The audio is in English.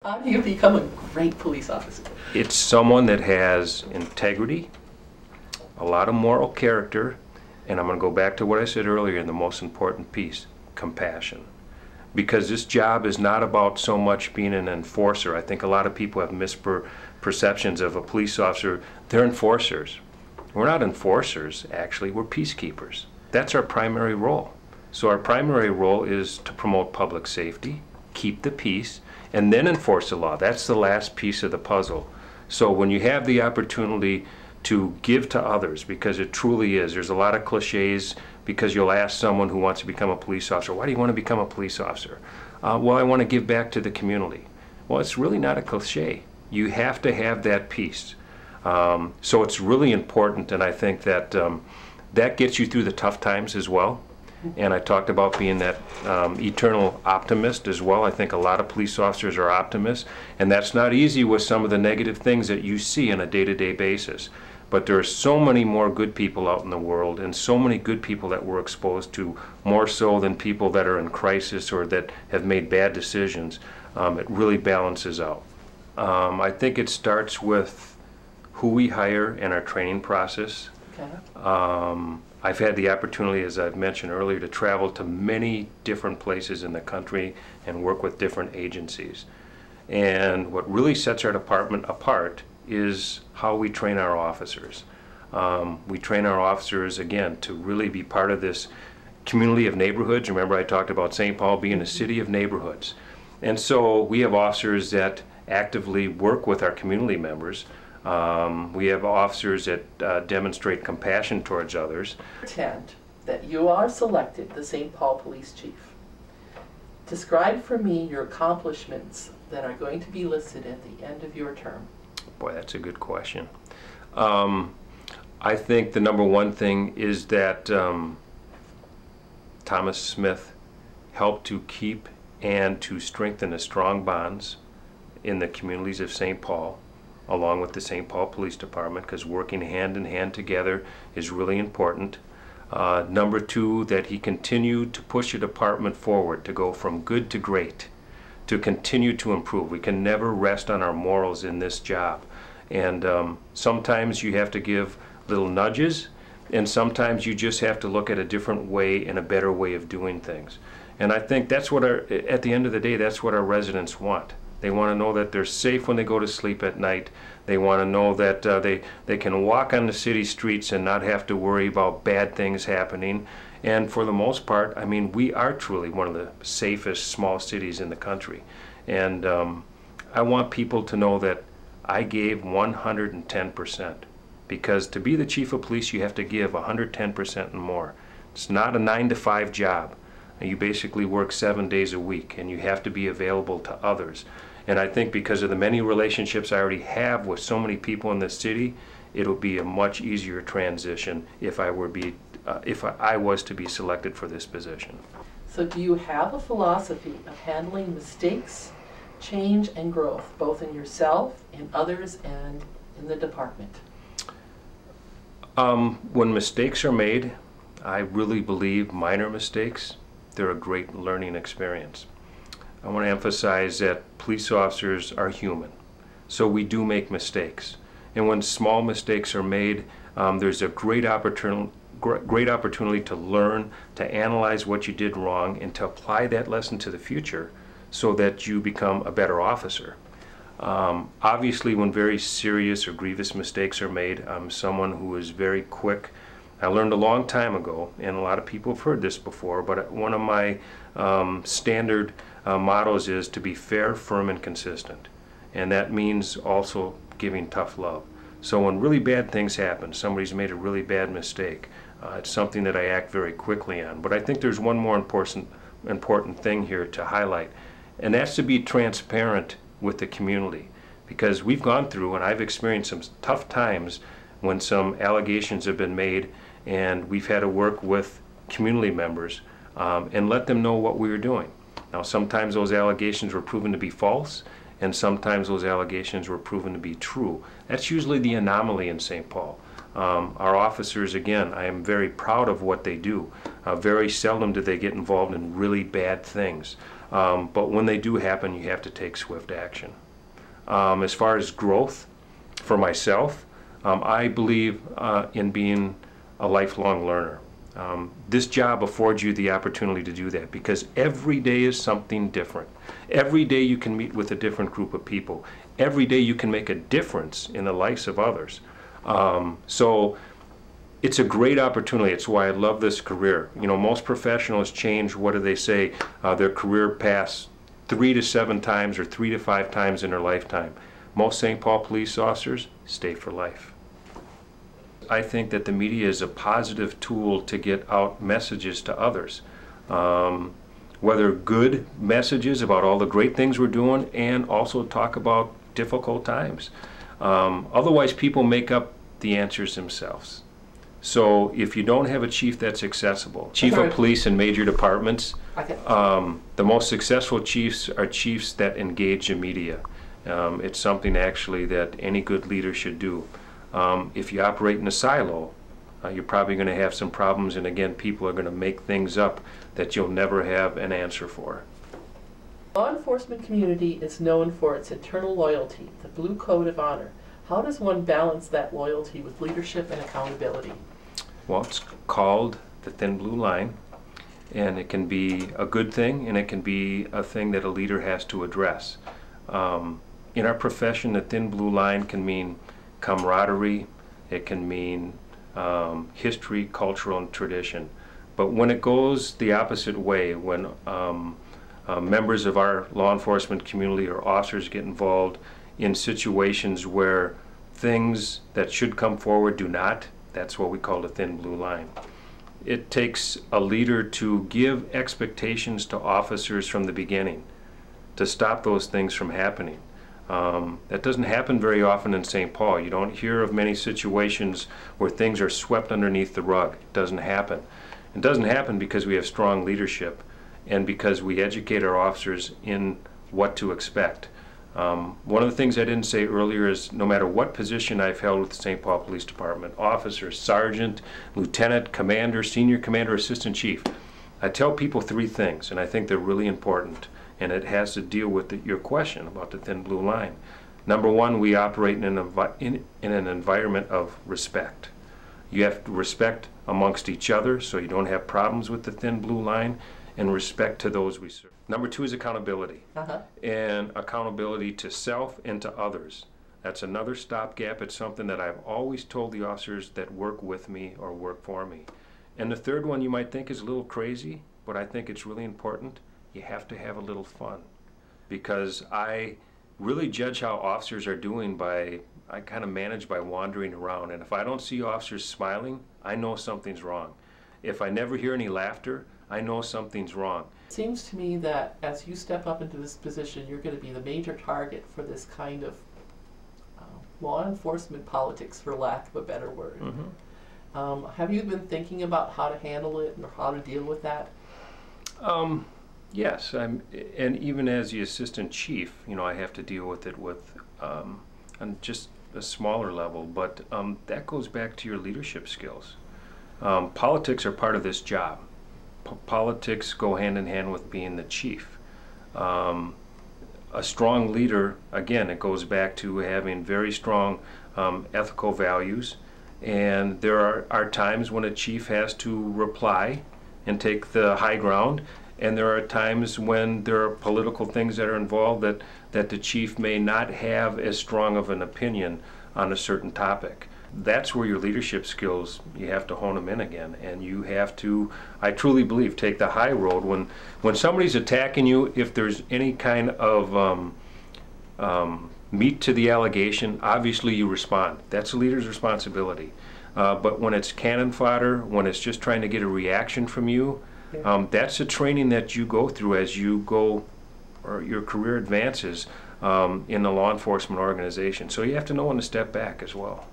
How do you become a great police officer? It's someone that has integrity, a lot of moral character, and I'm going to go back to what I said earlier in the most important piece, compassion. Because this job is not about so much being an enforcer. I think a lot of people have misperceptions of a police officer. They're enforcers. We're not enforcers, actually. We're peacekeepers. That's our primary role. So our primary role is to promote public safety, keep the peace, and then enforce the law. That's the last piece of the puzzle. So when you have the opportunity to give to others, because it truly is, there's a lot of cliches, because you'll ask someone who wants to become a police officer, why do you want to become a police officer? Well, I want to give back to the community. Well, it's really not a cliche. You have to have that piece. So it's really important, and I think that that gets you through the tough times as well. And I talked about being that eternal optimist as well. I think a lot of police officers are optimists, and that's not easy with some of the negative things that you see on a day-to-day basis. But there are so many more good people out in the world, and so many good people that we're exposed to, more so than people that are in crisis or that have made bad decisions. It really balances out. I think it starts with who we hire and our training process. Okay. I've had the opportunity, as I've mentioned earlier, to travel to many different places in the country and work with different agencies. And what really sets our department apart is how we train our officers. We train our officers, again, to really be part of this community of neighborhoods. Remember, I talked about St. Paul being a city of neighborhoods. And so we have officers that actively work with our community members. We have officers that demonstrate compassion towards others. Pretend that you are selected the St. Paul Police Chief. Describe for me your accomplishments that are going to be listed at the end of your term. Boy, that's a good question. I think the number one thing is that Thomas Smith helped to keep and to strengthen the strong bonds in the communities of St. Paul, along with the St. Paul Police Department, because working hand in hand together is really important. Number two, that he continued to push the department forward to go from good to great, to continue to improve. We can never rest on our morals in this job. And sometimes you have to give little nudges, and sometimes you just have to look at a different way and a better way of doing things. And I think that's what at the end of the day, that's what our residents want. They want to know that they're safe when they go to sleep at night. They want to know that they can walk on the city streets and not have to worry about bad things happening. And for the most part, I mean, we are truly one of the safest small cities in the country. And I want people to know that I gave 110%. Because to be the chief of police, you have to give 110% and more. It's not a 9-to-5 job. You basically work 7 days a week, and you have to be available to others. And I think because of the many relationships I already have with so many people in this city, it'll be a much easier transition if I was to be selected for this position. So do you have a philosophy of handling mistakes, change, and growth, both in yourself, in others, and in the department? When mistakes are made, I really believe minor mistakes, they're a great learning experience. I want to emphasize that police officers are human, so we do make mistakes. And when small mistakes are made, there's a great opportunity to learn, to analyze what you did wrong, and to apply that lesson to the future so that you become a better officer. Obviously, when very serious or grievous mistakes are made, I'm someone who is very quick. I learned a long time ago, and a lot of people have heard this before, but one of my standard mottos is to be fair, firm, and consistent. And that means also giving tough love. So when really bad things happen, somebody's made a really bad mistake, it's something that I act very quickly on. But I think there's one more important thing here to highlight, and that's to be transparent with the community. Because we've gone through, and I've experienced some tough times when some allegations have been made, and we've had to work with community members and let them know what we were doing. Now, sometimes those allegations were proven to be false, and sometimes those allegations were proven to be true. That's usually the anomaly in St. Paul. Our officers, again, I am very proud of what they do. Very seldom do they get involved in really bad things. But when they do happen, you have to take swift action. As far as growth for myself, I believe in being a lifelong learner. This job affords you the opportunity to do that because every day is something different. Every day you can meet with a different group of people. Every day you can make a difference in the lives of others. So it's a great opportunity. It's why I love this career. You know, most professionals change, what do they say, their career paths 3 to 7 times or 3 to 5 times in their lifetime. Most St. Paul police officers stay for life. I think that the media is a positive tool to get out messages to others. Whether good messages about all the great things we're doing and also talk about difficult times. Otherwise, people make up the answers themselves. So if you don't have a chief that's accessible, chief of police in major departments, the most successful chiefs are chiefs that engage the media. It's something actually that any good leader should do. If you operate in a silo, you're probably going to have some problems, and again, people are going to make things up that you'll never have an answer for. Law enforcement community is known for its internal loyalty, the Blue Code of Honor. How does one balance that loyalty with leadership and accountability? Well, it's called the thin blue line, and it can be a good thing, and it can be a thing that a leader has to address. In our profession, the thin blue line can mean camaraderie, it can mean history, cultural, and tradition. But when it goes the opposite way, when members of our law enforcement community or officers get involved in situations where things that should come forward do not, that's what we call the thin blue line. It takes a leader to give expectations to officers from the beginning to stop those things from happening. That doesn't happen very often in St. Paul. You don't hear of many situations where things are swept underneath the rug. It doesn't happen. It doesn't happen because we have strong leadership and because we educate our officers in what to expect. One of the things I didn't say earlier is no matter what position I've held with the St. Paul Police Department, officer, sergeant, lieutenant, commander, senior commander, assistant chief, I tell people 3 things, and I think they're really important, and it has to deal with your question about the thin blue line. Number 1, we operate in an environment of respect. You have to respect amongst each other so you don't have problems with the thin blue line, and respect to those we serve. Number 2 is accountability, and accountability to self and to others. That's another stopgap. It's something that I've always told the officers that work with me or work for me. And the third one you might think is a little crazy, but I think it's really important. You have to have a little fun, because I really judge how officers are doing by, I kind of manage by wandering around, and if I don't see officers smiling, I know something's wrong. If I never hear any laughter, I know something's wrong. It seems to me that as you step up into this position, you're going to be the major target for this kind of law enforcement politics, for lack of a better word. Have you been thinking about how to handle it and how to deal with that? Yes, and even as the assistant chief, you know, I have to deal with it with on just a smaller level, but that goes back to your leadership skills. Politics are part of this job. Politics go hand in hand with being the chief. A strong leader, again, it goes back to having very strong ethical values, and there are times when a chief has to reply and take the high ground, and there are times when there are political things that are involved that the chief may not have as strong of an opinion on a certain topic. That's where your leadership skills, you have to hone them in again, and you have to, I truly believe, take the high road. When somebody's attacking you, if there's any kind of meat to the allegation, obviously you respond. That's a leader's responsibility. But when it's cannon fodder, when it's just trying to get a reaction from you, that's a training that you go through as you go, or your career advances in the law enforcement organization. So you have to know when to step back as well.